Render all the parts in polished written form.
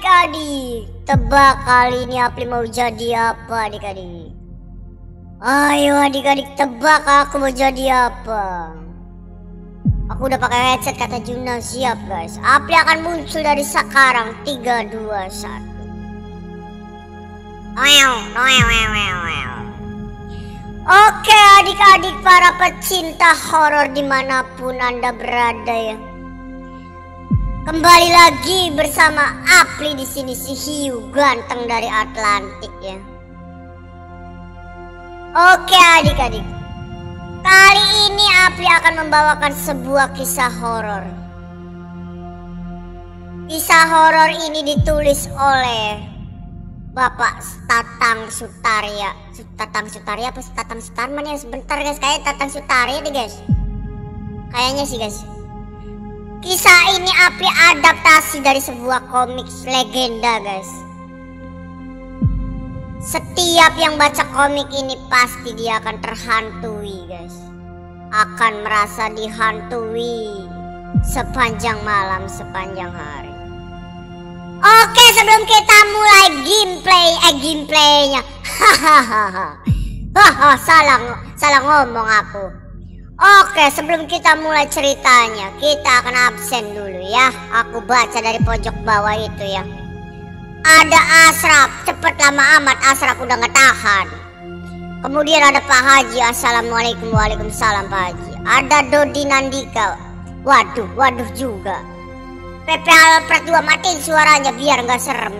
adik-adik, tebak kali ini Apli mau jadi apa adik-adik? Ayo adik-adik tebak aku mau jadi apa? Aku udah pakai headset kata Juna, siap guys. Apli akan muncul dari sekarang 3, 2, 1. Oke adik-adik para pecinta horor dimanapun Anda berada ya. Kembali lagi bersama Apli di sini, si hiu ganteng dari Atlantik ya. Oke adik-adik, kali ini Apli akan membawakan sebuah kisah horor. Kisah horor ini ditulis oleh Bapak Tatang Sutarya. Tatang Sutarya apa Tatang Sutarman ya? Sebentar guys, kayak Tatang Sutarya deh guys. Kayaknya sih guys. Kisah ini Apli adaptasi dari sebuah komik legenda guys. Setiap yang baca komik ini pasti dia akan terhantui guys. Akan merasa dihantui sepanjang malam, sepanjang hari. Oke, sebelum kita mulai gameplaynya. Hahaha. Salah ngomong aku. Oke, sebelum kita mulai ceritanya, kita akan absen dulu ya. Aku baca dari pojok bawah itu ya. Ada Asraf, cepet lama amat Asraf udah gak tahan. Kemudian ada Pak Haji, assalamualaikum. Waalaikumsalam Pak Haji. Ada Dodi Nandika, waduh juga. PP Alfred 2, matiin suaranya biar gak serem.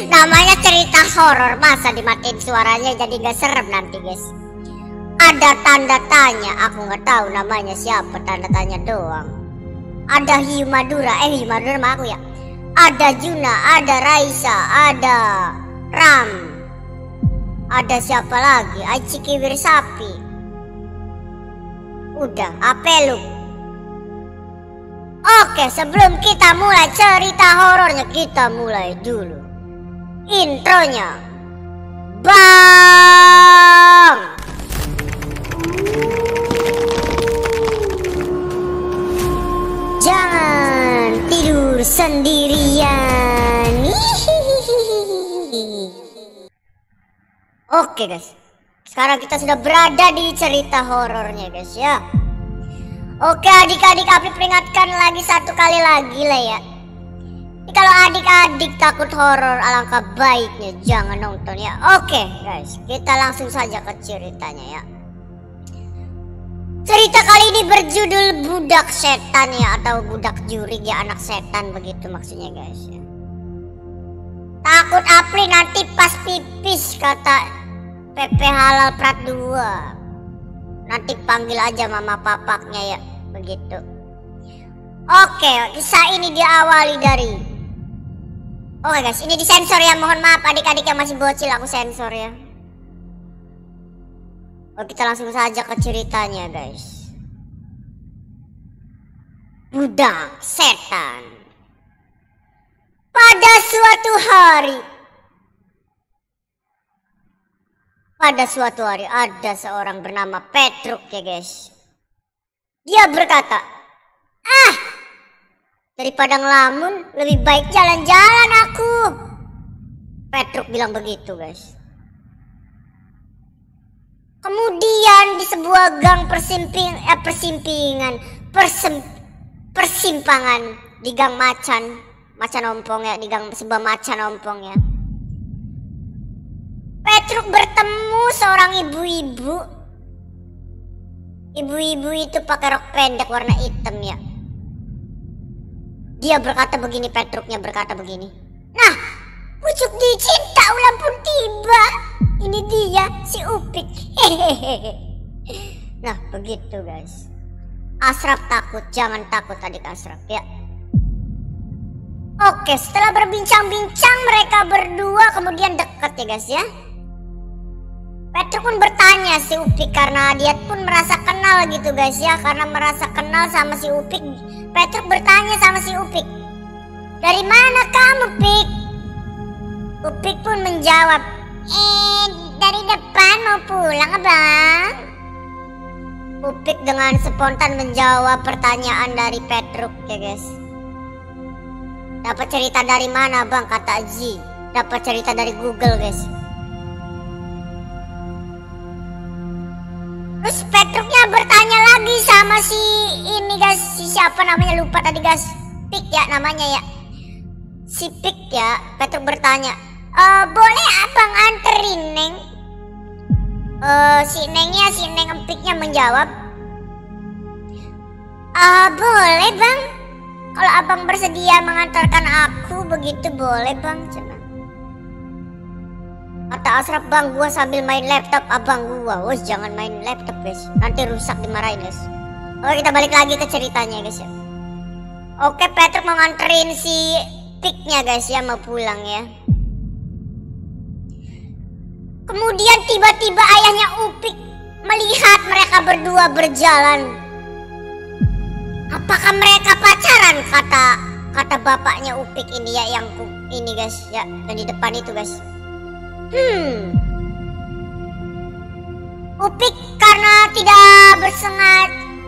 Namanya cerita horor, masa dimatiin suaranya jadi gak serem nanti guys. Ada tanda tanya, aku gak tahu namanya siapa, tanda tanya doang. Ada Hiu Madura, Hiu Madura sama aku ya. Ada Juna, ada Raisa, ada Ram. Ada siapa lagi? Aci Kiwir Sapi. Udah, Apeluk. Oke, sebelum kita mulai cerita horornya, kita mulai dulu intronya. Bang! Jangan tidur sendirian. Oke guys, sekarang kita sudah berada di cerita horornya guys ya. Oke adik-adik, Apli peringatkan lagi satu kali lagi lah ya. Ini kalau adik-adik takut horor, alangkah baiknya jangan nonton ya. Oke guys, kita langsung saja ke ceritanya ya. Cerita kali ini berjudul Budak Setan ya, atau budak jurig ya, anak setan begitu maksudnya guys ya. Takut Apli nanti pas pipis kata PP Halal Prat 2. Nanti panggil aja mama papaknya ya, begitu. Oke, kisah ini diawali dari Oke guys, ini disensor ya, mohon maaf adik-adik yang masih bocil, aku sensor ya. Oke, kita langsung saja ke ceritanya guys. Budak setan. Pada suatu hari ada seorang bernama Petruk ya guys. Dia berkata, daripada ngelamun lebih baik jalan-jalan aku. Petruk bilang begitu guys. Kemudian di sebuah gang persimpangan di gang macan ompong ya, di gang sebuah macan ompong ya. Petruk bertemu seorang ibu-ibu. Ibu-ibu itu pakai rok pendek warna hitam ya. Dia berkata begini, Petruknya berkata begini. Nah, pucuk dicinta ulang pun tiba. Ini dia si Upik. Nah, begitu guys. Asraf takut, jangan takut adik Asraf ya. Oke, setelah berbincang-bincang mereka berdua kemudian dekat ya guys ya. Petruk pun bertanya si Upik karena dia pun merasa kenal gitu guys ya. Karena merasa kenal sama si Upik, Petruk bertanya sama si Upik, dari mana kamu Pik? Upik pun menjawab, dari depan mau pulang abang. Upik dengan spontan menjawab pertanyaan dari Petruk ya guys. Dapat cerita dari mana bang, kata Z. Dapat cerita dari Google guys. Terus Petruknya bertanya lagi sama si ini guys, si siapa namanya lupa tadi guys, Pik ya namanya ya, si Pik ya. Petruk bertanya, boleh abang anterin Neng? Si Neng Empiknya menjawab, boleh bang, kalau abang bersedia mengantarkan aku begitu boleh bang. Kata Asraf, bang gua sambil main laptop abang gua. Wos jangan main laptop guys, nanti rusak dimarahin guys. Oke kita balik lagi ke ceritanya guys ya. Oke Petruk mau nganterin si Piknya guys ya, mau pulang ya. Kemudian tiba-tiba ayahnya Upik melihat mereka berdua berjalan. Apakah mereka pacaran, kata bapaknya Upik ini ya, yang ini guys ya, yang di depan itu guys. Upik karena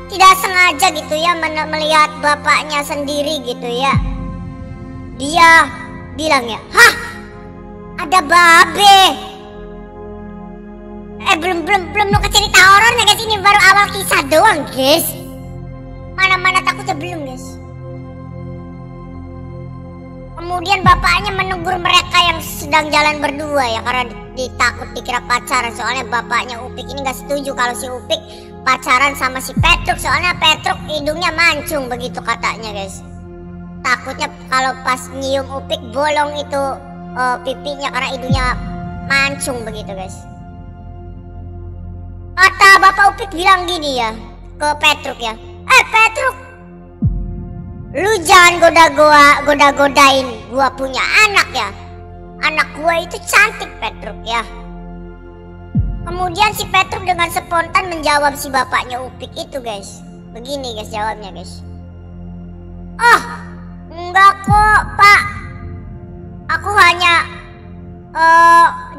tidak sengaja gitu ya melihat bapaknya sendiri gitu ya. Dia bilang ya, hah ada babe. Belum ke cerita horornya guys, ini baru awal kisah doang guys. Mana takutnya belum guys. Kemudian bapaknya menegur mereka yang sedang jalan berdua ya, karena ditakut dikira pacaran. Soalnya bapaknya Upik ini gak setuju kalau si Upik pacaran sama si Petruk. Soalnya Petruk hidungnya mancung begitu katanya guys. Takutnya kalau pas nyium Upik bolong itu pipinya karena hidungnya mancung begitu guys. Kata bapak Upik bilang gini ya ke Petruk ya, Petruk, lu jangan godain gua punya anak ya. Anak gua itu cantik Petruk ya. Kemudian si Petruk dengan spontan menjawab si bapaknya Upik itu guys. Begini guys jawabnya guys. Oh enggak kok pak, aku hanya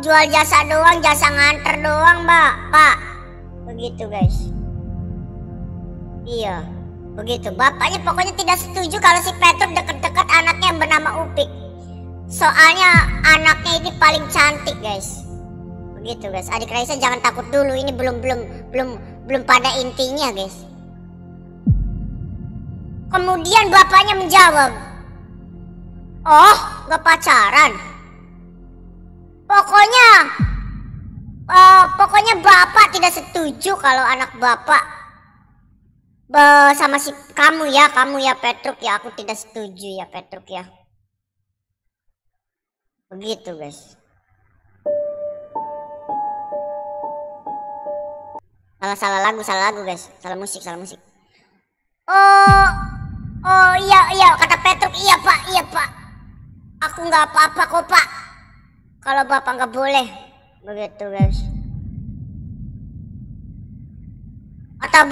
jual jasa doang, jasa nganter doang pak. Begitu guys. Iya begitu, bapaknya pokoknya tidak setuju kalau si Petruk deket-deket anaknya yang bernama Upik. Soalnya anaknya ini paling cantik guys. Begitu guys. Adik Raisa jangan takut dulu, ini belum pada intinya guys. Kemudian bapaknya menjawab, oh gak pacaran. Pokoknya bapak tidak setuju kalau anak bapak sama si kamu ya Petruk ya. Aku tidak setuju ya Petruk ya. Begitu guys. Salah lagu guys, salah musik. Oh iya kata Petruk, iya pak, aku nggak apa-apa kok pak, kalau bapak nggak boleh. Begitu guys. Kata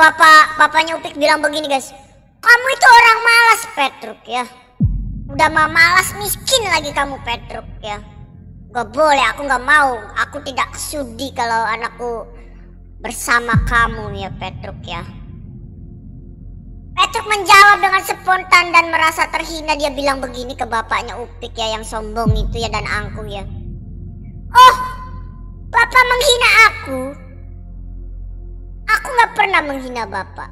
bapaknya Upik bilang begini guys, kamu itu orang malas Petruk ya. Udah malas miskin lagi kamu Petruk ya. Gak boleh, aku gak mau. Aku tidak sudi kalau anakku bersama kamu ya Petruk ya. Petruk menjawab dengan spontan dan merasa terhina. Dia bilang begini ke bapaknya Upik ya, yang sombong itu ya dan angkuh ya. Oh, bapak menghina aku? Aku gak pernah menghina bapak.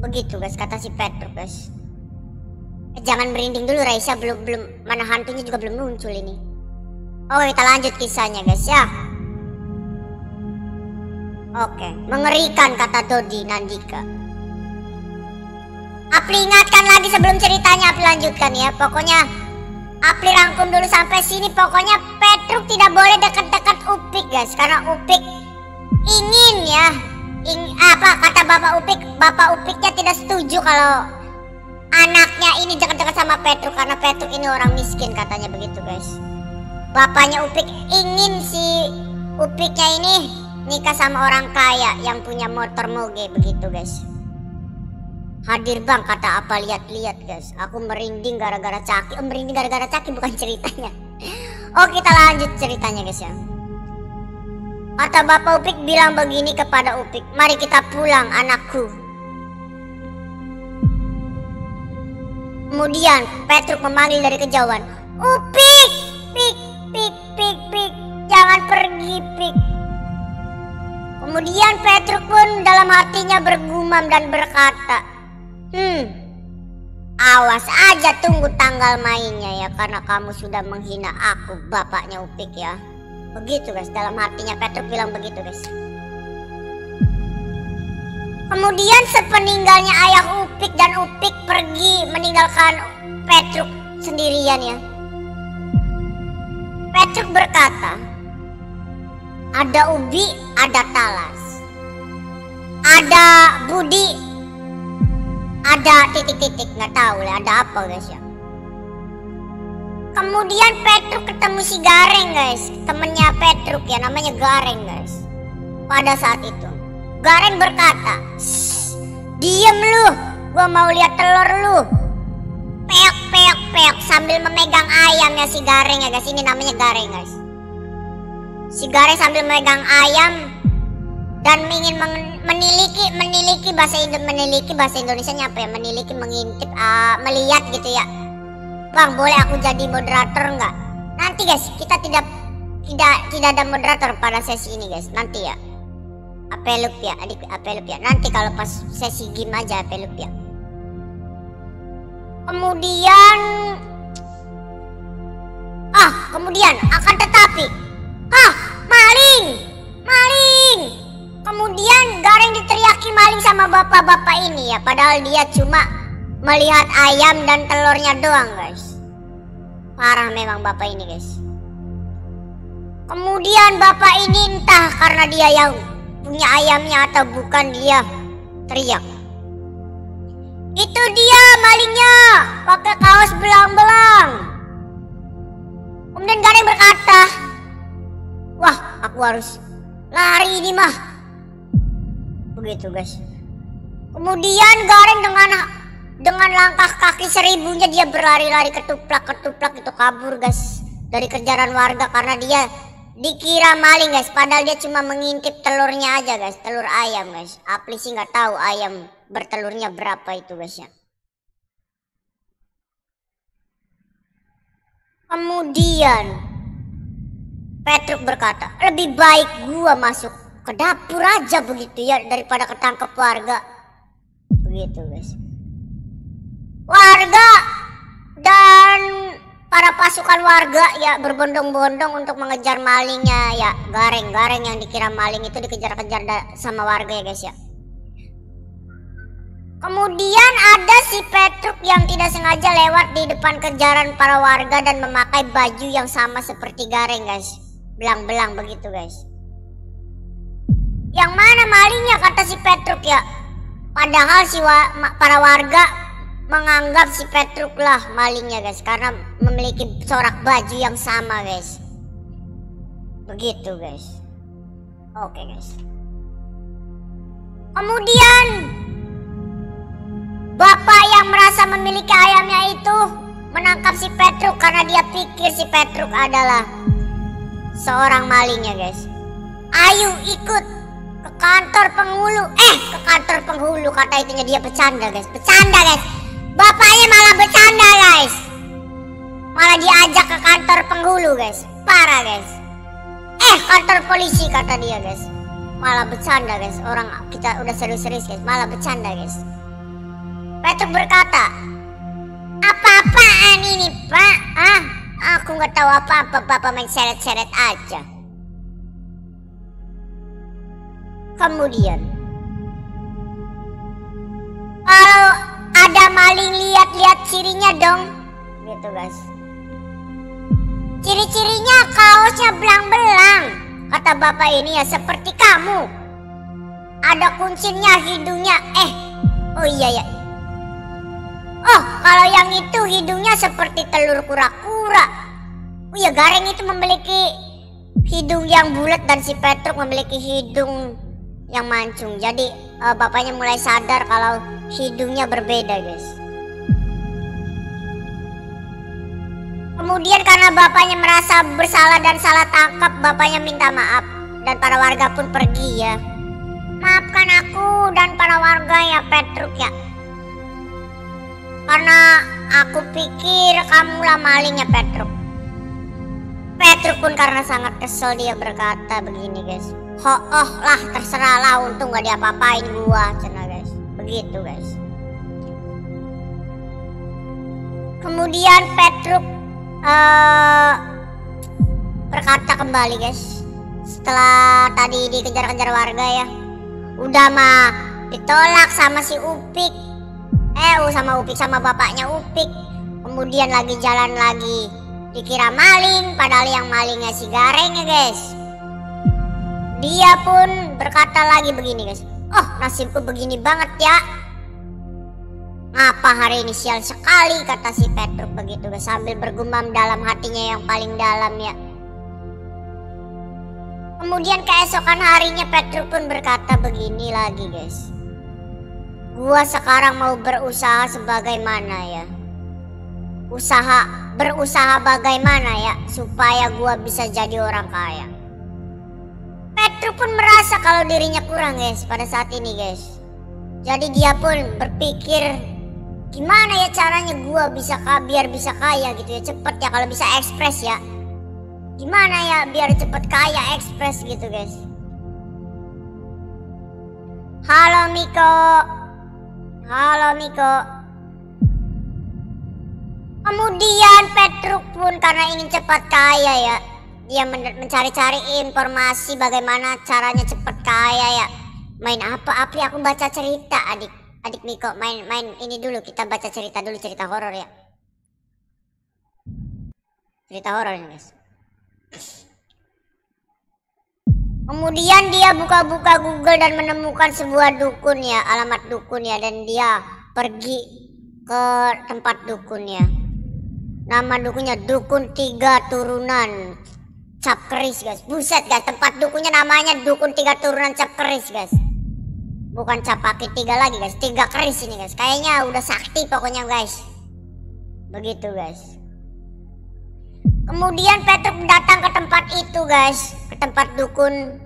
Begitu guys kata si Petruk guys. Jangan merinding dulu Raisa, belum mana hantunya juga belum muncul ini. Oke kita lanjut kisahnya guys ya. Oke, mengerikan kata Dodi Nandika. Apli ingatkan lagi sebelum ceritanya Apli lanjutkan ya. Pokoknya Apli rangkum dulu sampai sini. Pokoknya Petruk tidak boleh dekat-dekat Upik guys, karena Upik ingin ya. Kata Bapak Upiknya tidak setuju kalau anaknya ini dekat-dekat sama Petruk, karena Petruk ini orang miskin katanya begitu guys. Bapaknya Upik ingin si Upiknya ini nikah sama orang kaya yang punya motor moge begitu guys. Hadir bang kata apa, lihat guys, aku merinding gara-gara Caki. Merinding gara-gara Caki bukan ceritanya. Kita lanjut ceritanya guys ya. Kata Bapak Upik bilang begini kepada Upik, mari kita pulang anakku. Kemudian Petruk memanggil dari kejauhan, "Upik, Pik, Pik, Pik, Pik, jangan pergi, Pik." Kemudian Petruk pun dalam hatinya bergumam dan berkata, awas aja tunggu tanggal mainnya ya, karena kamu sudah menghina aku, bapaknya Upik ya." Begitu guys, dalam hatinya Petruk bilang begitu guys. Kemudian sepeninggalnya ayah Upik dan Upik pergi meninggalkan Petruk sendirian ya. Petruk berkata, "Ada Ubi, ada Talas, ada Budi, ada titik-titik, nggak tahu lah ada apa guys ya." Kemudian Petruk ketemu si Gareng guys, temennya Petruk ya, namanya Gareng guys. Pada saat itu Gareng berkata, "Diem lu, gua mau lihat telur lu." Peok, peok, peok, sambil memegang ayamnya si Gareng ya guys. Ini namanya Gareng guys. Si Gareng sambil memegang ayam dan ingin meniliki bahasa Indonesianya apa ya? Meniliki, mengintip, melihat gitu ya. "Bang, boleh aku jadi moderator nggak?" Nanti guys, kita tidak ada moderator pada sesi ini guys. Nanti ya. Apelup ya, adik apelup ya. Nanti kalau pas sesi game aja apelup ya. Kemudian akan tetapi, maling, maling. Kemudian Gareng diteriaki maling sama bapak-bapak ini ya, padahal dia cuma melihat ayam dan telurnya doang guys. Parah memang bapak ini guys. Kemudian bapak ini entah karena dia yang punya ayamnya atau bukan, dia teriak, "Itu dia malingnya, pakai kaos belang-belang." Kemudian Gareng berkata, "Wah, aku harus lari ini mah." Begitu guys. Kemudian Gareng dengan langkah kaki seribunya dia berlari-lari ketuplak itu kabur guys dari kejaran warga karena dia dikira maling guys, padahal dia cuma mengintip telurnya aja guys, telur ayam guys. Apli sih nggak tahu ayam bertelurnya berapa itu guys ya. Kemudian Petruk berkata, "Lebih baik gua masuk ke dapur aja begitu ya daripada ketangkep warga." Begitu guys. Warga dan para pasukan warga ya berbondong-bondong untuk mengejar malingnya ya. Gareng yang dikira maling itu dikejar-kejar sama warga ya guys ya. Kemudian ada si Petruk yang tidak sengaja lewat di depan kejaran para warga dan memakai baju yang sama seperti Gareng guys. Belang-belang begitu guys. "Yang mana malingnya?" kata si Petruk ya. Padahal para warga menganggap si Petruk lah malingnya guys, karena memiliki corak baju yang sama guys. Begitu guys. Oke guys. Kemudian bapak yang merasa memiliki ayamnya itu menangkap si Petruk karena dia pikir si Petruk adalah seorang malingnya guys. "Ayo ikut ke kantor penghulu." Ke kantor penghulu kata itunya, dia bercanda guys. Bapaknya malah bercanda guys. Malah diajak ke kantor penghulu guys. Parah guys. Kantor polisi kata dia guys. Malah bercanda guys. Orang kita udah serius-serius guys, malah bercanda guys. Petruk berkata, "Apa-apaan ini pak? Aku nggak tahu apa-apa, bapak main seret-seret aja." Kemudian kalau ada maling, lihat-lihat cirinya dong gitu guys. "Ciri-cirinya kaosnya belang-belang," kata bapak ini ya, "seperti kamu. Ada kuncirnya, hidungnya oh iya ya. Oh, kalau yang itu hidungnya seperti telur kura-kura." Oh iya, Gareng itu memiliki hidung yang bulat dan si Petruk memiliki hidung yang mancung. Jadi bapaknya mulai sadar kalau hidungnya berbeda guys. Kemudian karena bapaknya merasa bersalah dan salah tangkap, bapaknya minta maaf dan para warga pun pergi ya. "Maafkan aku dan para warga ya Petruk ya. Karena aku pikir kamulah malingnya Petruk. Petruk pun karena sangat kesel dia berkata begini guys. Oh lah terserah lah, untung gak diapa-apain gua cina guys. Begitu guys. Kemudian Petruk berkata kembali guys. Setelah tadi dikejar-kejar warga ya. Udah mah ditolak sama si Upik. Sama bapaknya Upik. Kemudian lagi jalan lagi dikira maling, padahal yang malingnya si Gareng ya guys. Dia pun berkata lagi begini guys. Oh nasibku begini banget ya. Ngapa hari ini sial sekali, kata si Petruk begitu guys, sambil bergumam dalam hatinya yang paling dalam ya. Kemudian keesokan harinya Petruk pun berkata begini lagi guys. Gua sekarang mau berusaha sebagaimana ya. Berusaha bagaimana ya supaya gua bisa jadi orang kaya. Petruk pun merasa kalau dirinya kurang guys pada saat ini guys. Jadi dia pun berpikir gimana ya caranya gua biar bisa kaya gitu ya, cepet ya kalau bisa ekspres ya. Gimana ya biar cepet kaya ekspres gitu guys. Halo Miko. Kemudian Petruk pun karena ingin cepat kaya ya, dia mencari-cari informasi bagaimana caranya cepat kaya ya. Main apa Apri? Aku baca cerita adik Miko. Main ini dulu, kita baca cerita dulu, cerita horor ya. Cerita horor ini guys. Kemudian dia buka-buka Google dan menemukan sebuah dukun ya, alamat dukun ya, dan dia pergi ke tempat dukun ya. Nama dukunnya Dukun 3 Turunan Cap Keris guys. Buset guys, tempat dukunnya namanya Dukun 3 Turunan Cap Keris guys. Bukan cap kaki 3 lagi guys, 3 keris ini guys. Kayaknya udah sakti pokoknya guys. Begitu guys. Kemudian Petruk datang ke tempat itu guys, ke tempat dukun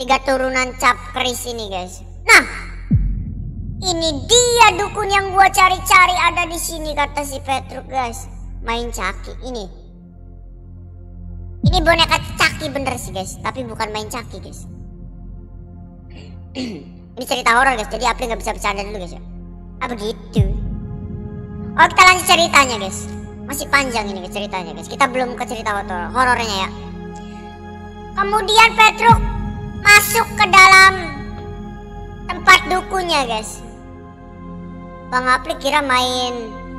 3 Turunan Cap Keris ini guys. Nah, ini dia dukun yang gua cari-cari ada di sini, kata si Petruk guys. Main caki ini. Ini boneka caki bener sih guys, tapi bukan main caki guys. Ini cerita horor guys, jadi April nggak bisa bercanda dulu guys ya. Begitu. Oh kita lanjut ceritanya guys. Masih panjang ini ceritanya guys. Kita belum ke cerita horornya ya. Kemudian Petruk masuk ke dalam tempat dukunnya guys. Bang Apli kira main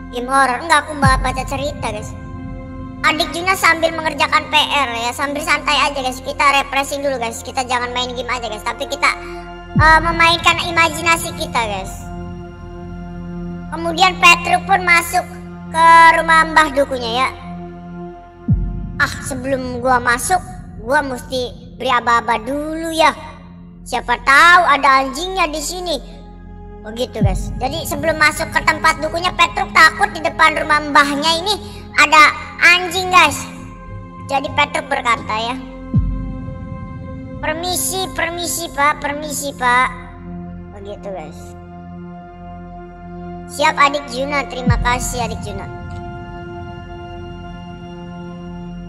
game horor. Enggak, aku baca cerita guys. Adik Juna sambil mengerjakan PR ya, sambil santai aja guys. Kita refreshing dulu guys. Kita jangan main game aja guys, tapi kita memainkan imajinasi kita guys. Kemudian Petruk pun masuk ke rumah mbah dukunya ya. Sebelum gua masuk, gua mesti beri aba-aba dulu ya. Siapa tahu ada anjingnya di sini. Begitu guys. Jadi sebelum masuk ke tempat dukunya, Petruk takut di depan rumah mbahnya ini ada anjing guys. Jadi Petruk berkata ya, permisi pak. Begitu guys. Siap adik Juna, terima kasih adik Juna.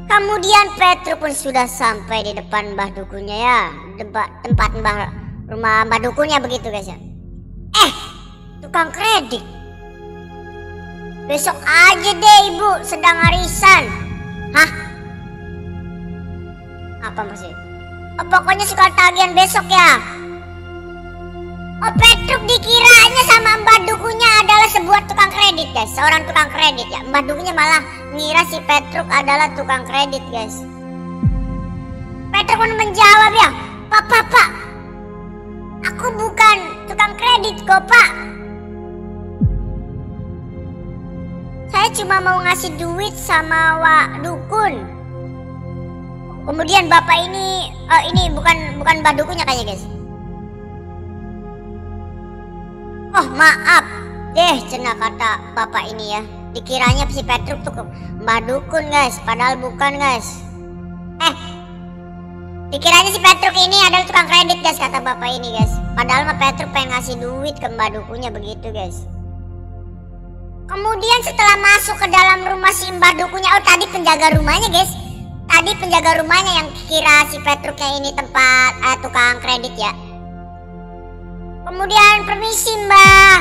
Kemudian Petruk pun sudah sampai di depan mbah dukunya ya, tempat rumah mbah dukunya begitu guys ya. Tukang kredit. Besok aja deh ibu, sedang arisan. Hah? Apa maksudnya? Pokoknya suka tagihan besok ya. Petruk dikiranya sama mbak dukunya adalah sebuah tukang kredit guys, seorang tukang kredit ya. Mbak dukunya malah ngira si Petruk adalah tukang kredit guys. Petruk pun menjawab ya, Pak, aku bukan tukang kredit kok pak. Saya cuma mau ngasih duit sama Wak Dukun. Kemudian bapak ini bukan mbak dukunya kayaknya guys. Oh maaf deh cena kata bapak ini ya. Dikiranya si Petruk tuh mbak dukun guys, padahal bukan guys. Dikiranya si Petruk ini adalah tukang kredit guys, kata bapak ini guys. Padahal mah Petruk pengen ngasih duit ke mbak dukunya begitu guys. Kemudian setelah masuk ke dalam rumah si Mbah Dukunya, oh tadi penjaga rumahnya guys. Tadi penjaga rumahnya yang kira si Petruknya ini tempat tukang kredit ya. Kemudian, permisi Mbah.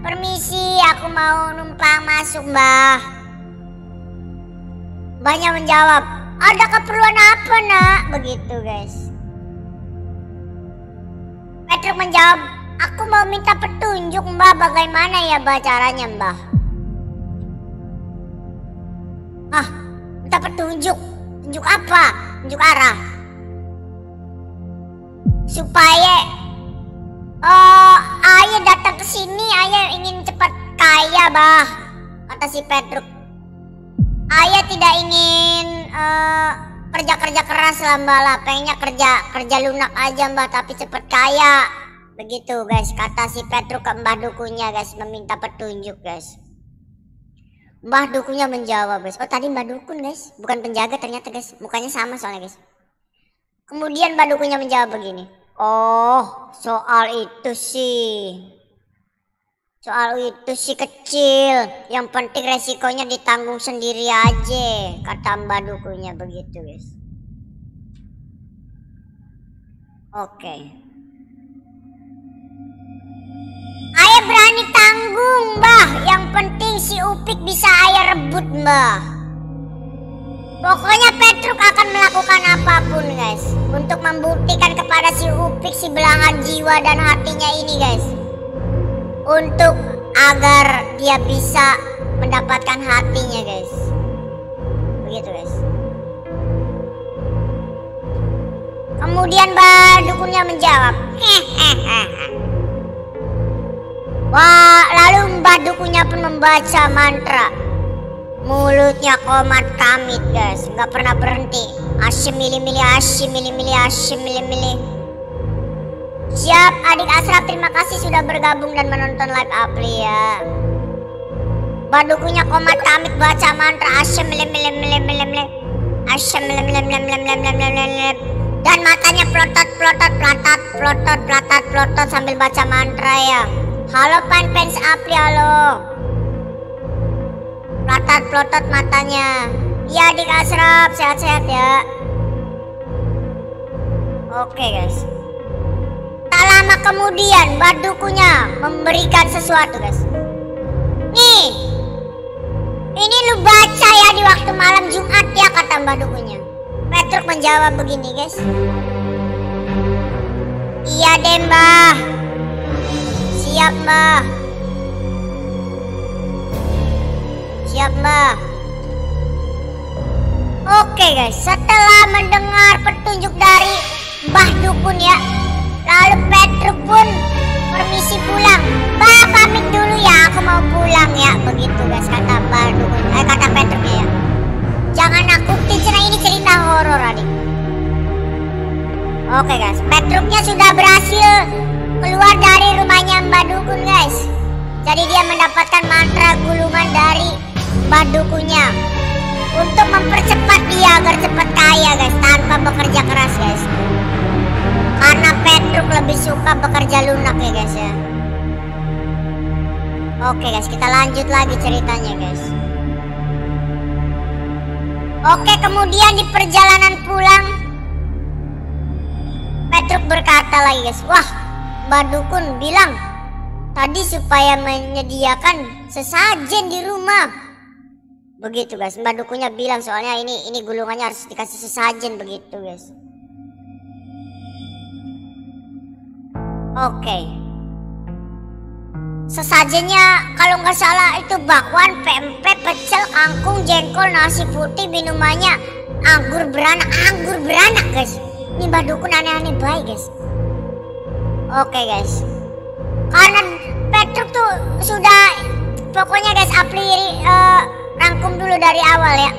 Permisi, aku mau numpang masuk Mbah. Mbahnya menjawab, ada keperluan apa nak? Begitu guys. Petruk menjawab, aku mau minta petunjuk Mbah, bagaimana ya Mbah caranya Mbah? Ah, minta petunjuk. Tunjuk apa? Tunjuk arah. Supaya ayah datang ke sini, ayah ingin cepat kaya, Bah. Kata si Petruk. Ayah tidak ingin kerja keras lah, Mbah lah. Pengennya kerja lunak aja, Mbah, tapi cepat kaya. Begitu, guys. Kata si Petruk ke Mbah Dukunya, guys, meminta petunjuk, guys. Mbah Dukunya menjawab, guys. Oh, tadi Mbah Dukun, guys, bukan penjaga ternyata, guys. Mukanya sama soalnya, guys. Kemudian Mbah Dukunya menjawab begini. Oh, soal itu sih kecil. Yang penting resikonya ditanggung sendiri aja, kata Mbah Dukunya begitu, guys. Oke. Ayah berani tanggung, Mbah. Yang penting si Upik bisa ayah rebut, Mbah. Pokoknya Petruk akan melakukan apapun, guys, untuk membuktikan kepada si Upik si belahan jiwa dan hatinya ini, guys, untuk agar dia bisa mendapatkan hatinya, guys. Begitu, guys. Kemudian Mbah Dukunnya menjawab, wah, lalu Mbah Dukunya pun membaca mantra. Mulutnya komat kamit, guys, nggak pernah berhenti. Asyim milih milih, asyim milih milih, asyim milih milih. Siap adik Asraf, terima kasih sudah bergabung dan menonton live Apli ya. Mbah Dukunya komat kamit baca mantra asyim milih milih milih milih milih, asyim milih milih milih milih milih milih milih. Dan matanya plotot plotot plotot plotot plotot plotot sambil baca mantra ya. Halo fans Apli, halo. Plotot matanya. Ya adik Asraf, sehat-sehat ya. Oke, guys. Tak lama kemudian Mbah Dukunya memberikan sesuatu, guys. Nih, ini lu baca ya di waktu malam Jumat ya, kata Mbah Dukunya. Petruk menjawab begini, guys. Iya deh Mbah. Siap Mbah. Siap Mbah. Oke guys, setelah mendengar petunjuk dari Mbah Dukun ya, lalu Petruk pun permisi pulang. Mbah pamit dulu ya, aku mau pulang ya. Begitu guys kata Mbah Dukun, kata Petruknya ya. Jangan nakutin, karena ini cerita horor adik. Oke guys, Petruknya sudah berhasil keluar dari rumahnya Mbah Dukun, guys. Jadi dia mendapatkan mantra gulungan dari Mbah Dukunya untuk mempercepat dia agar cepat kaya, guys, tanpa bekerja keras, guys. Karena Petruk lebih suka bekerja lunak ya, guys ya. Oke guys, kita lanjut lagi ceritanya, guys. Oke, kemudian di perjalanan pulang Petruk berkata lagi, guys, wah, Mbah Dukun bilang tadi supaya menyediakan sesajen di rumah. Begitu guys, Mbah Dukunya bilang, soalnya ini gulungannya harus dikasih sesajen, begitu guys. Oke. Sesajennya kalau nggak salah itu bakwan, pempek, pecel, kangkung, jengkol, nasi putih, minumannya anggur beranak guys. Ini Mbah Dukun aneh-aneh baik guys. Oke guys, karena Petruk tuh sudah, pokoknya guys, Apli rangkum dulu dari awal ya.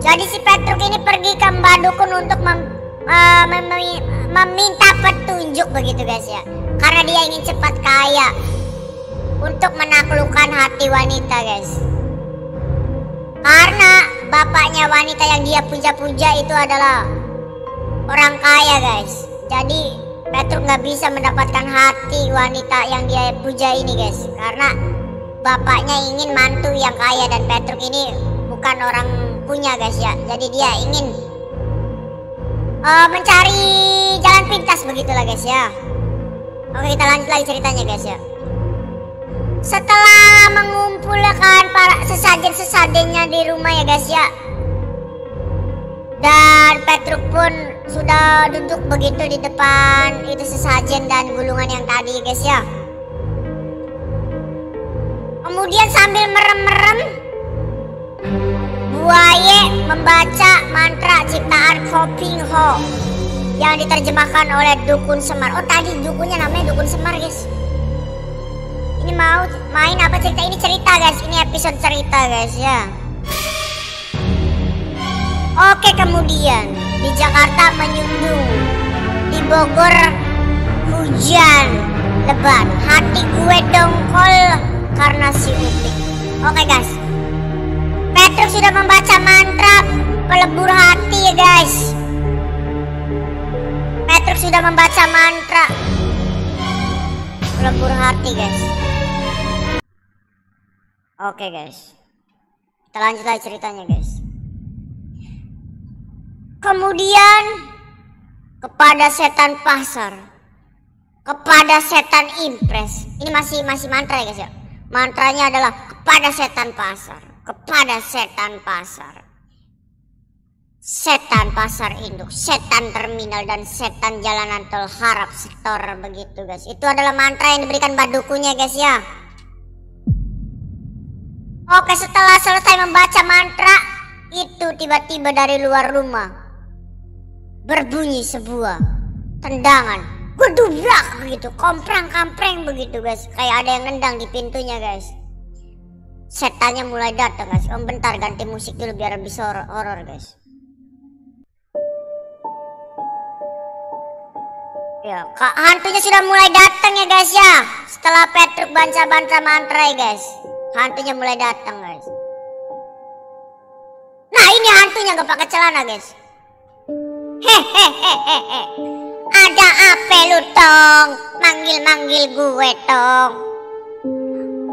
Jadi si Petruk ini pergi ke Mbah Dukun untuk meminta petunjuk, begitu guys ya. Karena dia ingin cepat kaya untuk menaklukkan hati wanita, guys. Karena bapaknya wanita yang dia puja-puja itu adalah orang kaya, guys. Jadi Petruk nggak bisa mendapatkan hati wanita yang dia puja ini, guys, karena bapaknya ingin mantu yang kaya dan Petruk ini bukan orang punya guys ya. Jadi dia ingin mencari jalan pintas begitulah guys ya. Oke, kita lanjut lagi ceritanya guys ya. Setelah mengumpulkan para sesajen-sesajennya di rumah ya guys ya, dan Petruk pun sudah duduk begitu di depan itu sesajen dan gulungan yang tadi guys ya. Kemudian sambil merem-merem, Buaya membaca mantra ciptaan Koping Ho yang diterjemahkan oleh Dukun Semar. Oh, tadi dukunnya namanya Dukun Semar guys. Ini mau main apa cerita? Ini cerita guys, ini episode cerita guys ya. Oke, kemudian di Jakarta menyundung, di Bogor hujan lebat, hati gue dongkol karena si Upik. Oke guys, Petruk sudah membaca mantra pelebur hati ya guys. Petruk sudah membaca mantra pelebur hati guys. Oke guys, kita lanjut lagi ceritanya guys. Kemudian kepada setan pasar, kepada setan impres. Ini masih mantra ya guys ya. Mantranya adalah kepada setan pasar, kepada setan pasar, setan pasar induk, setan terminal, dan setan jalanan tol harap setor begitu guys. Itu adalah mantra yang diberikan badukunya guys ya. Oke, setelah selesai membaca mantra itu, tiba-tiba dari luar rumah berbunyi sebuah tendangan, gedubrak begitu, komprang-kampreng begitu guys. Kayak ada yang nendang di pintunya guys. Setannya mulai datang guys. Om bentar, ganti musik dulu biar lebih horor guys. Ya, hantunya sudah mulai datang ya guys ya. Setelah Petruk baca mantra ya guys, hantunya mulai datang guys. Nah, ini hantunya gak pakai celana guys. Hehehehe. Ada apa lu tong? Manggil gue tong.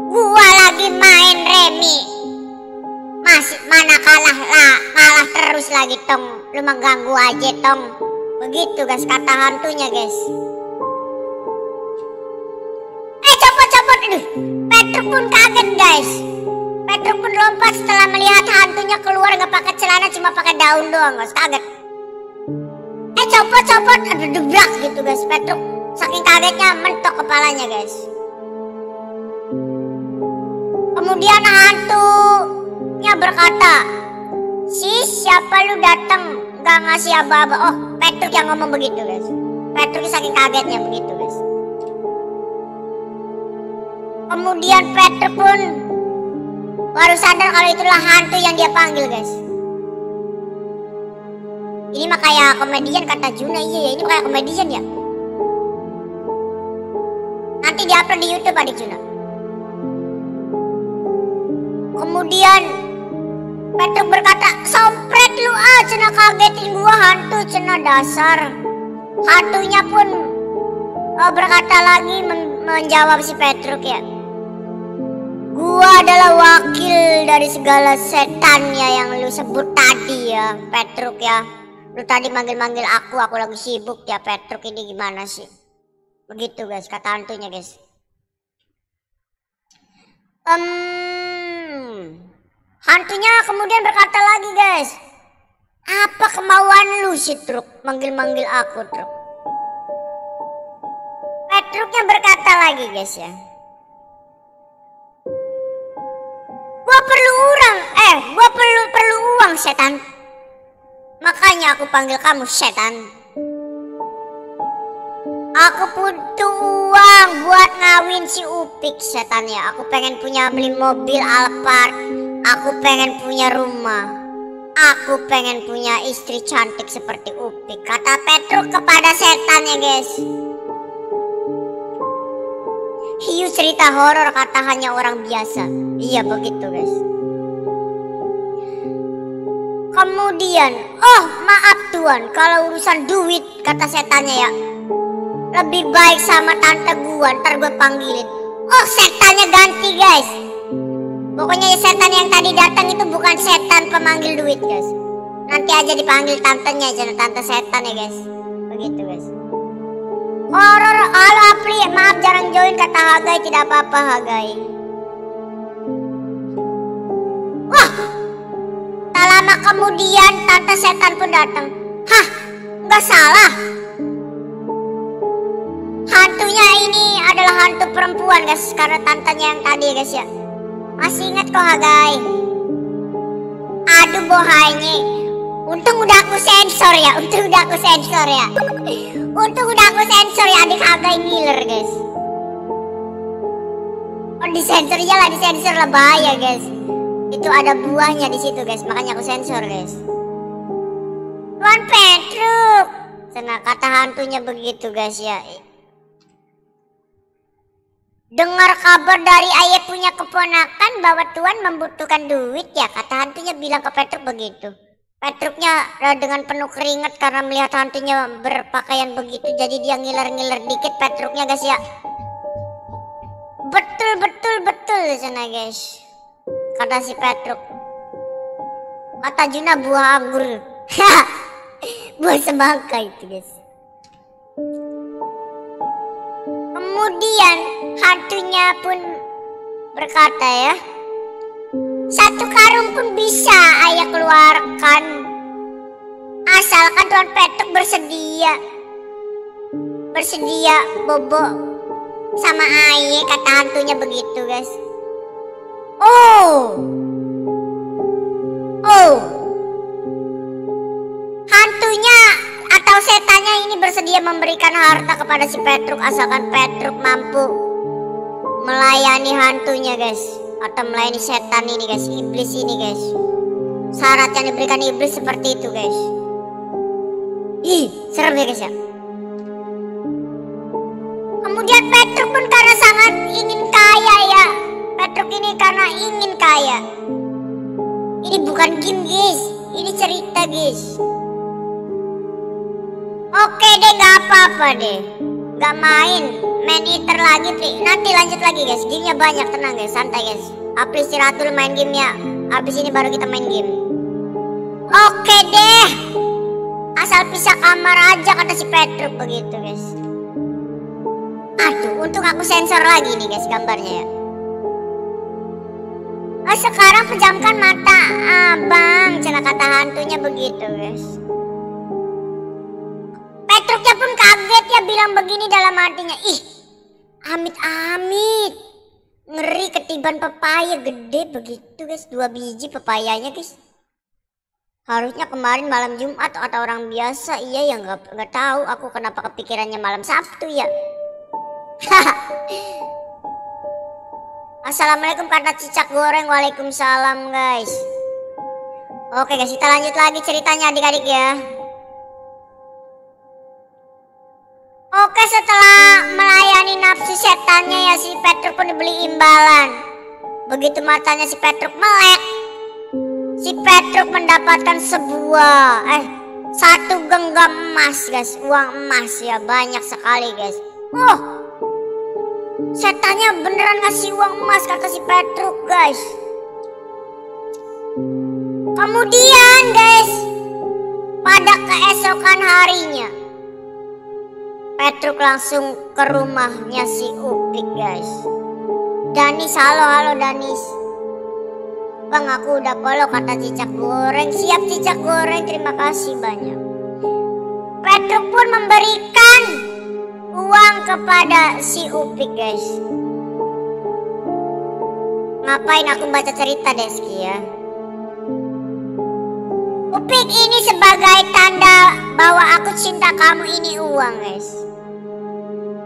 Gua lagi main remi. Masih mana kalah terus lagi tong. Lu mengganggu aja tong. Begitu guys kata hantunya guys. Copot. Aduh, Petruk pun kaget guys. Petruk pun lompat setelah melihat hantunya keluar gak pakai celana, cuma pakai daun doang guys. Kaget. Copot. Aduh, debrak gitu guys. Petruk saking kagetnya mentok kepalanya guys. Kemudian hantunya berkata, siapa lu datang gak ngasih aba-aba? Oh, Petruk yang ngomong begitu guys. Petruk saking kagetnya begitu guys. Kemudian Petruk pun baru sadar kalau itulah hantu yang dia panggil guys. Ini mah kayak komedian kata Juna. Iya ya, ini kayak komedian ya. Nanti diupload di YouTube adik Juna. Kemudian Petruk berkata, sompret lu cena kagetin gua hantu cena dasar. Hantunya pun berkata lagi menjawab si Petruk ya. Gua adalah wakil dari segala setannya yang lu sebut tadi ya Petruk ya. Lu tadi manggil-manggil aku lagi sibuk ya Petruk, ini gimana sih? Begitu guys kata hantunya guys. Hantunya kemudian berkata lagi guys, apa kemauan lu sih Truk? Manggil-manggil aku Truk. Petruknya berkata lagi guys ya, gua perlu uang setan. Makanya aku panggil kamu setan. Aku butuh uang buat ngawin si Upik setan ya. Aku pengen beli mobil Alphard. Aku pengen punya rumah. Aku pengen punya istri cantik seperti Upik, kata Petruk kepada setan ya guys. Hiu cerita horor kata hanya orang biasa. Iya begitu guys. Kemudian, oh maaf tuan, kalau urusan duit kata setannya ya, lebih baik sama tante gua, ntar gue panggilin. Oh setannya ganti guys. Pokoknya setan yang tadi datang itu bukan setan pemanggil duit guys. Nanti aja dipanggil tantenya aja, tante setan ya guys. Begitu guys. Horor. Halo Apri, maaf jarang join kata Hagai, tidak apa-apa Hagai. Wah, tak lama kemudian tante setan pun datang. Hah, nggak salah. Hantunya ini adalah hantu perempuan guys, karena tantenya yang tadi guys ya. Masih ingat kok Hagai? Aduh bohainya. Untung udah aku sensor ya, Untung udah aku sensor ya adik Hagai ngiler guys. Oh disensor lah, disensor lah, bahaya guys. Itu ada buahnya di situ guys, makanya aku sensor guys. Tuan Petruk, senang kata hantunya begitu guys ya. Dengar kabar dari ayah punya keponakan bahwa Tuan membutuhkan duit ya, kata hantunya bilang ke Petruk begitu. Petruknya dengan penuh keringat karena melihat hantunya berpakaian begitu, jadi dia ngiler-ngiler dikit Petruknya guys ya. Betul di sana guys, kata si Petruk. Kata Juna buah anggur. Buah semangka itu guys. Kemudian hantunya pun berkata ya, satu karung pun bisa ayah keluarkan, asalkan Tuan Petruk bersedia bobo sama ayah, kata hantunya begitu guys. Oh, hantunya atau setannya ini bersedia memberikan harta kepada si Petruk asalkan Petruk mampu melayani hantunya guys, atau melayani setan ini guys, iblis ini guys. Syarat yang diberikan iblis seperti itu guys. Ih, serem ya guys ya. Kemudian Petruk pun karena sangat ingin kaya ya. Petruk ini karena ingin kaya. Ini bukan game guys, ini cerita guys. Oke deh, gak apa-apa deh. Gak main eater lagi Pri. Nanti lanjut lagi guys, gamenya banyak, tenang guys, santai guys. Apri istirahat dulu main gamenya, habis ini baru kita main game. Oke deh, asal pisah kamar aja, kata si Petruk begitu guys. Aduh, untung aku sensor lagi nih guys gambarnya ya. Oh, sekarang pejamkan mata abang, cina kata hantunya begitu guys. Petruknya pun kaget ya, bilang begini dalam hatinya, ih amit-amit, ngeri ketiban pepaya gede begitu guys, 2 biji pepayanya guys. Harusnya kemarin malam Jumat atau orang biasa, iya ya, nggak tahu aku kenapa kepikirannya malam Sabtu ya. Assalamualaikum kata cicak goreng. Waalaikumsalam guys. Oke guys, kita lanjut lagi ceritanya adik-adik ya. Oke, setelah melayani nafsu setannya ya, si Petruk pun dibeli imbalan. Begitu matanya si Petruk melek, si Petruk mendapatkan satu genggam emas guys, uang emas ya, banyak sekali guys. Oh, setannya beneran ngasih uang emas, kata si Petruk guys. Kemudian guys, pada keesokan harinya Petruk langsung ke rumahnya si Upik guys. Danis, halo Danis. Bang, aku udah follow, kata cicak goreng. Siap cicak goreng, terima kasih banyak. Petruk pun memberikan uang kepada si Upik guys. Ngapain aku baca cerita Deski ya. Upik, ini sebagai tanda bahwa aku cinta kamu, ini uang guys.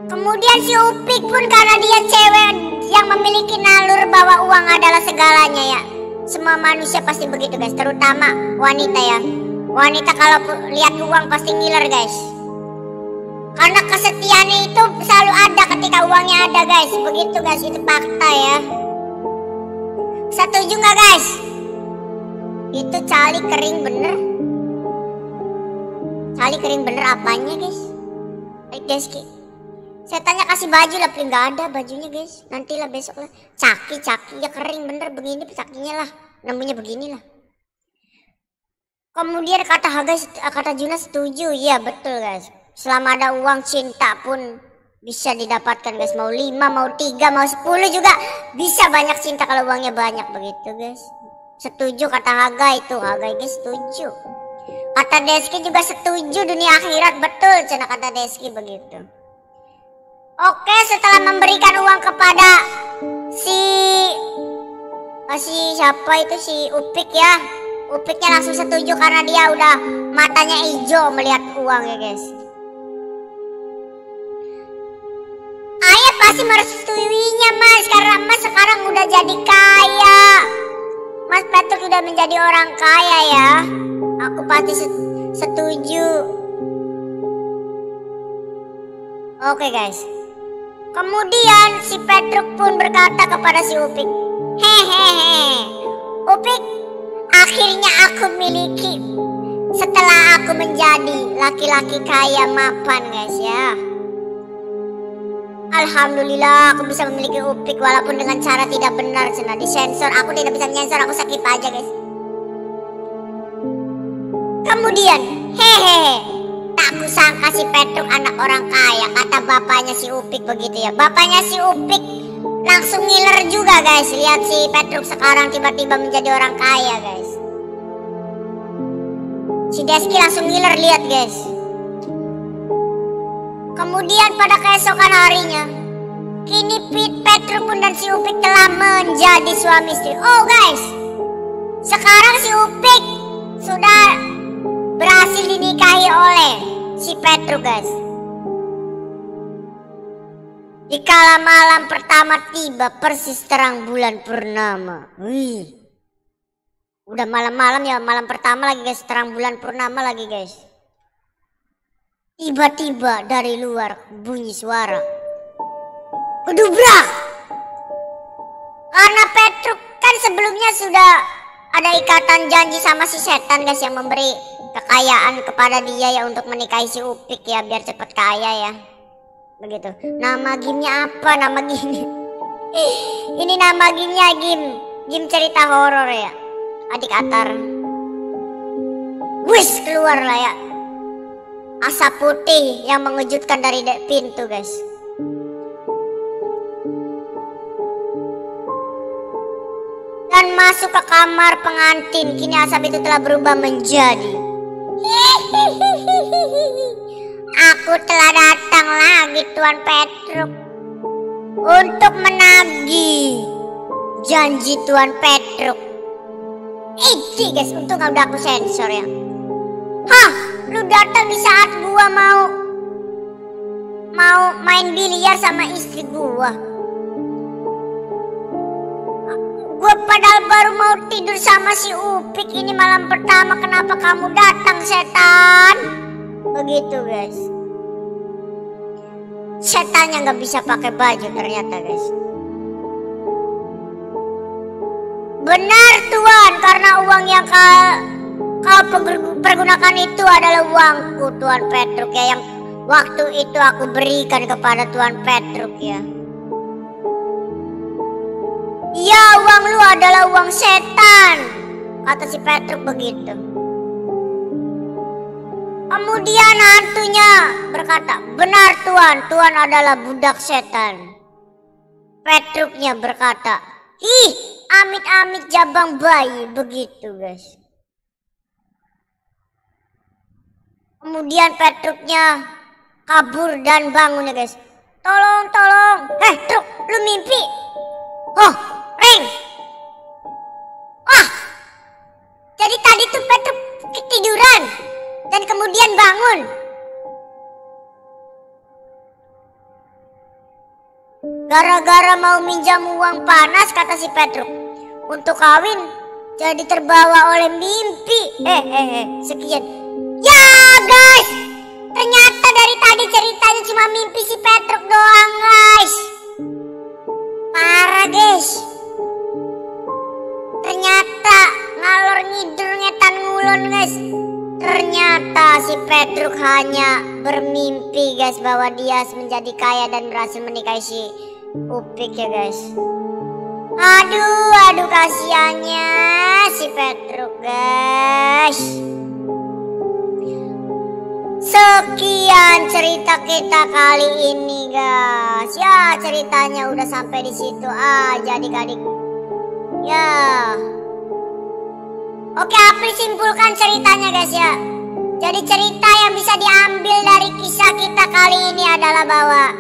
Kemudian si Upik pun karena dia cewek yang memiliki nalur bahwa uang adalah segalanya ya. Semua manusia pasti begitu guys, terutama wanita ya. Wanita kalau lihat uang pasti ngiler guys. Karena kesetiaannya itu selalu ada ketika uangnya ada guys. Begitu guys, itu fakta ya. Setuju nggak guys? Itu cali kering bener. Cali kering bener apanya guys? Deski. Setannya kasih baju lah, nggak ada bajunya guys. Nantilah besok lah. Caki ya kering bener begini cakinya lah. Namanya beginilah. Kemudian kata Juna setuju. Iya betul guys. Selama ada uang cinta pun bisa didapatkan guys. Mau 5, mau 3, mau 10 juga bisa banyak cinta kalau uangnya banyak begitu guys. Setuju kata Haga itu. Haga guys setuju. Kata Deski juga setuju dunia akhirat. Betul cina kata Deski begitu. Oke, setelah memberikan uang kepada si siapa itu, si Upik ya. Upiknya langsung setuju karena dia udah matanya hijau melihat uang ya guys. Ayah pasti merestuinya mas, karena mas sekarang udah jadi kaya. Mas Petruk udah menjadi orang kaya ya. Aku pasti setuju. Oke guys. Kemudian si Petruk pun berkata kepada si Upik, hehehe, Upik, akhirnya aku miliki setelah aku menjadi laki-laki kaya mapan guys ya. Alhamdulillah aku bisa memiliki Upik walaupun dengan cara tidak benar. Cina disensor, aku tidak bisa menyensor, aku sakit aja guys. Kemudian hehehe, tak kusangka si Petruk anak orang kaya, kata bapaknya si Upik begitu ya. Bapaknya si Upik langsung ngiler juga guys. Lihat si Petruk sekarang tiba-tiba menjadi orang kaya guys. Si Deski langsung ngiler, lihat guys. Kemudian pada keesokan harinya, kini Petruk pun dan si Upik telah menjadi suami istri. Oh guys, sekarang si Upik sudah berhasil dinikahi oleh si Petruk guys. Di kala malam pertama tiba persis terang bulan purnama. Wih, udah malam-malam ya, malam pertama lagi guys, terang bulan purnama lagi guys. Tiba-tiba dari luar bunyi suara kedubrak. Karena Petruk kan sebelumnya sudah ada ikatan janji sama si setan guys, yang memberi kekayaan kepada dia ya untuk menikahi si Upik ya, biar cepet kaya ya. Begitu. Nama gamenya apa? Nama game ini nama gamenya game cerita horor ya. Adik Atar. Wis, keluar lah ya. Asap putih yang mengejutkan dari pintu guys. Dan masuk ke kamar pengantin. Kini asap itu telah berubah menjadi aku telah datang lagi Tuan Petruk untuk menagih janji Tuan Petruk. Iki guys, untung udah aku sensor ya. Hah, lu datang di saat gua mau main biliar sama istri gua. Gue padahal baru mau tidur sama si Upik, ini malam pertama, kenapa kamu datang setan? Begitu guys. Setannya nggak bisa pakai baju ternyata guys. Benar Tuan, karena uang yang kau pergunakan itu adalah uangku Tuan Petruk ya, yang waktu itu aku berikan kepada Tuan Petruk ya. Ya, uang lu adalah uang setan, kata si Petruk begitu. Kemudian hantunya berkata, benar Tuan, Tuan adalah budak setan. Petruknya berkata, ih, amit-amit jabang bayi, begitu guys. Kemudian Petruknya kabur dan bangun ya guys. Tolong, Truk, lu mimpi? Oh, Ring. Wah, jadi tadi tuh Petruk ketiduran dan kemudian bangun. Gara-gara mau minjam uang panas, kata si Petruk, untuk kawin, jadi terbawa oleh mimpi. Sekian. Ya guys, ternyata dari tadi ceritanya cuma mimpi si Petruk doang guys. Parah guys. Ternyata ngalor ngidul ngetan ngulon guys. Ternyata si Petruk hanya bermimpi guys bahwa dia menjadi kaya dan berhasil menikahi si Upik ya guys. Aduh kasihannya si Petruk guys. Sekian cerita kita kali ini guys. Ya ceritanya udah sampai di situ aja adik-adik. Ya. Oke, Apri simpulkan ceritanya guys ya. Jadi cerita yang bisa diambil dari kisah kita kali ini adalah bahwa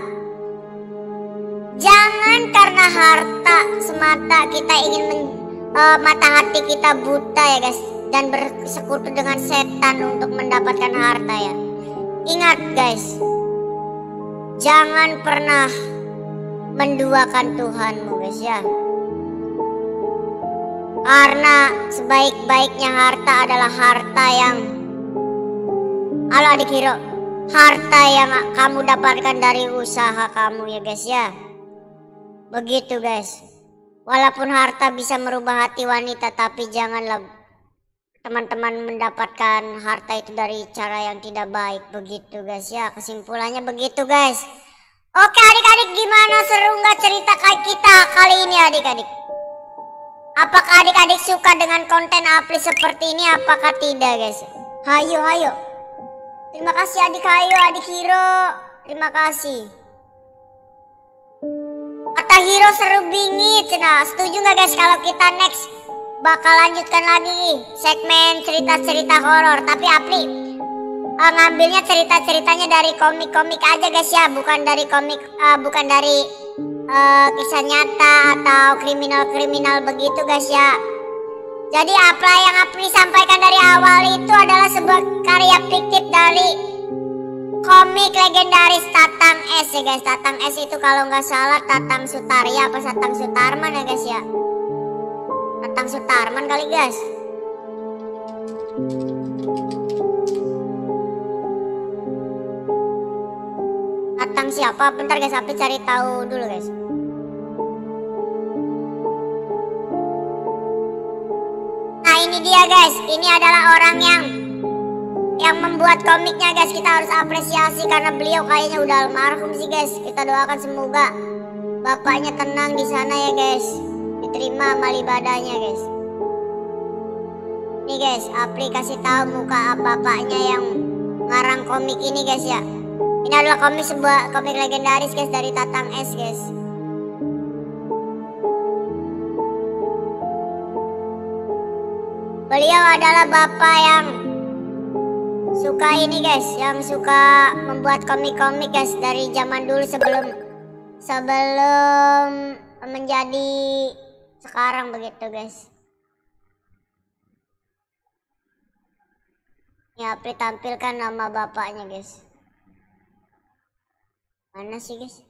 jangan karena harta semata kita ingin mata hati kita buta ya guys, dan bersekutu dengan setan untuk mendapatkan harta ya. Ingat guys, jangan pernah menduakan Tuhanmu guys ya. Karena sebaik-baiknya harta adalah harta yang adik hero, harta yang kamu dapatkan dari usaha kamu ya guys ya. Begitu guys. Walaupun harta bisa merubah hati wanita, tapi janganlah teman-teman mendapatkan harta itu dari cara yang tidak baik. Begitu guys ya. Kesimpulannya begitu guys. Oke adik-adik, gimana, seru nggak cerita kita kali ini adik-adik? Apakah adik-adik suka dengan konten Apri seperti ini? Apakah tidak guys? Hayo. Terima kasih adik adik hero. Terima kasih. Kata hero seru bingit. Nah, setuju nggak guys kalau kita next bakal lanjutkan lagi segmen cerita-cerita horor? Tapi Apri ngambilnya cerita-ceritanya dari komik-komik aja guys ya, bukan dari komik, bukan dari kisah nyata atau kriminal-kriminal begitu guys ya. Jadi apa yang Apri sampaikan dari awal itu adalah sebuah karya fiktif dari komik legendaris Tatang S ya guys. Tatang S itu kalau nggak salah Tatang Sutarya apa Tatang Sutarman ya guys ya. Tatang Sutarman kali guys. Tatang siapa? Bentar guys, Apri cari tahu dulu guys. Nah ini dia guys, ini adalah orang yang membuat komiknya guys. Kita harus apresiasi karena beliau kayaknya udah almarhum sih guys. Kita doakan semoga bapaknya tenang di sana ya guys, diterima amal ibadahnya guys. Nih guys, Apri kasih tahu muka bapaknya yang ngarang komik ini guys ya. Ini adalah sebuah komik legendaris guys dari Tatang S guys. Beliau adalah bapak yang suka ini guys, yang suka membuat komik-komik guys dari zaman dulu sebelum menjadi sekarang begitu guys. Ya, Apri tampilkan nama bapaknya guys. Mana sih guys?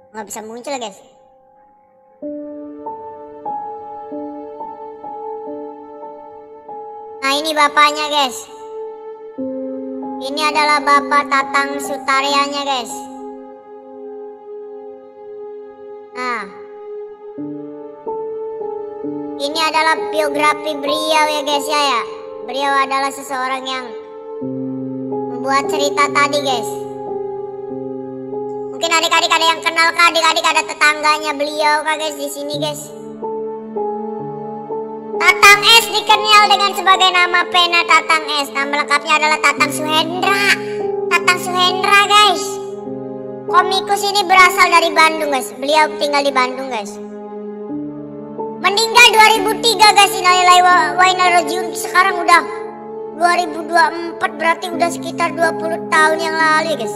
Nggak bisa muncul guys. Nah ini bapaknya guys. Ini adalah bapak Tatang Sutaryanya guys. Nah ini adalah biografi beliau ya guys ya. Beliau adalah seseorang yang membuat cerita tadi guys. Mungkin adik-adik ada yang kenal kah? Adik-adik ada tetangganya beliau kah guys di sini guys? Tatang S dikenal dengan sebagai nama pena Tatang S. Nama lengkapnya adalah Tatang Suhendra. Tatang Suhendra guys. Komikus ini berasal dari Bandung guys. Beliau tinggal di Bandung guys. Meninggal 2003 guys. Innalillahi wa inna ilaihi rajiun. Sekarang udah 2024, berarti udah sekitar 20 tahun yang lalu guys.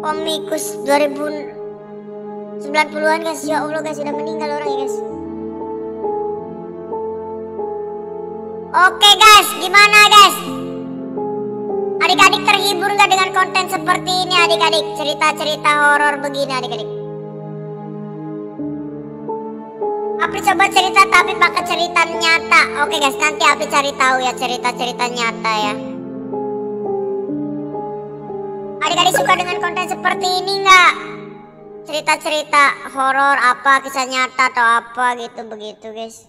Komikus 2090-an guys. Ya Allah guys, sudah meninggal orangnya guys. Oke guys, gimana guys? Adik-adik terhibur gak dengan konten seperti ini adik-adik? Cerita-cerita horor begini adik-adik. Apri coba cerita tapi pakai cerita nyata. Oke guys, nanti Apri cari tahu ya cerita-cerita nyata ya. adik-adik suka dengan konten seperti ini nggak? Cerita-cerita horor apa, kisah nyata atau apa gitu begitu guys.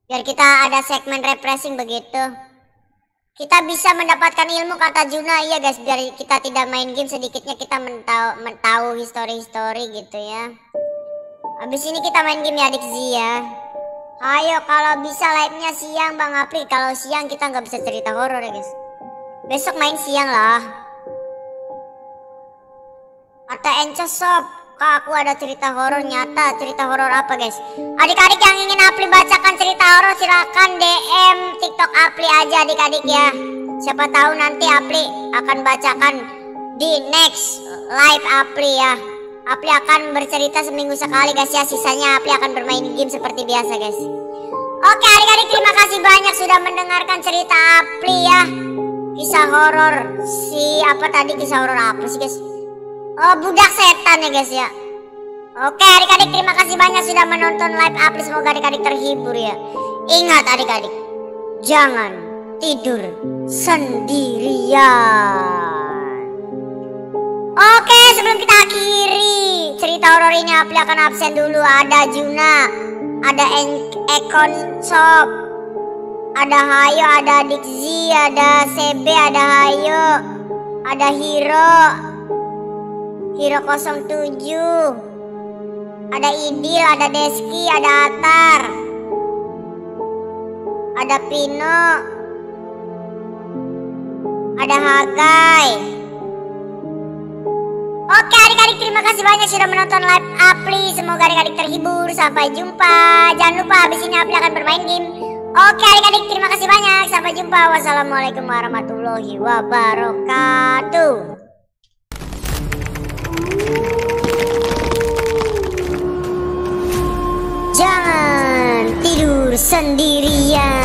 Biar kita ada segmen refreshing begitu. Kita bisa mendapatkan ilmu kata Juna iya guys. Biar kita tidak main game, sedikitnya kita tahu history gitu ya. Habis ini kita main game ya adik Zia. Ayo kalau bisa live-nya siang Bang Apri. Kalau siang kita nggak bisa cerita horor ya guys. Besok main siang lah. Kata Ence Shop, Kak aku ada cerita horor nyata. Cerita horor apa guys? Adik-adik yang ingin Apri bacakan cerita horor silakan DM TikTok Apri aja adik-adik ya. Siapa tahu nanti Apri akan bacakan di next live Apri ya. Apri akan bercerita seminggu sekali guys ya. Sisanya Apri akan bermain game seperti biasa guys. Oke adik-adik, terima kasih banyak sudah mendengarkan cerita Apri ya. Kisah horor apa tadi, kisah horor apa sih guys? Oh budak setan ya guys ya. Oke adik-adik, terima kasih banyak sudah menonton live Apri. Semoga adik-adik terhibur ya. Ingat adik-adik, jangan tidur sendirian. Oke sebelum kita akhiri cerita horor ini, Apri akan absen dulu. Ada Juna, ada Ekon Shop, ada Hayo, ada Dixie, ada CB, ada Hayo, ada Hiro 07, ada Idil, ada Deski, ada Atar, ada Pino, ada Hagai. Oke adik-adik, terima kasih banyak sudah menonton live Apri. Semoga adik-adik terhibur. Sampai jumpa. Jangan lupa habis ini Apri akan bermain game. Oke adik-adik, terima kasih banyak. Sampai jumpa. Wassalamualaikum warahmatullahi wabarakatuh. Jangan tidur sendirian.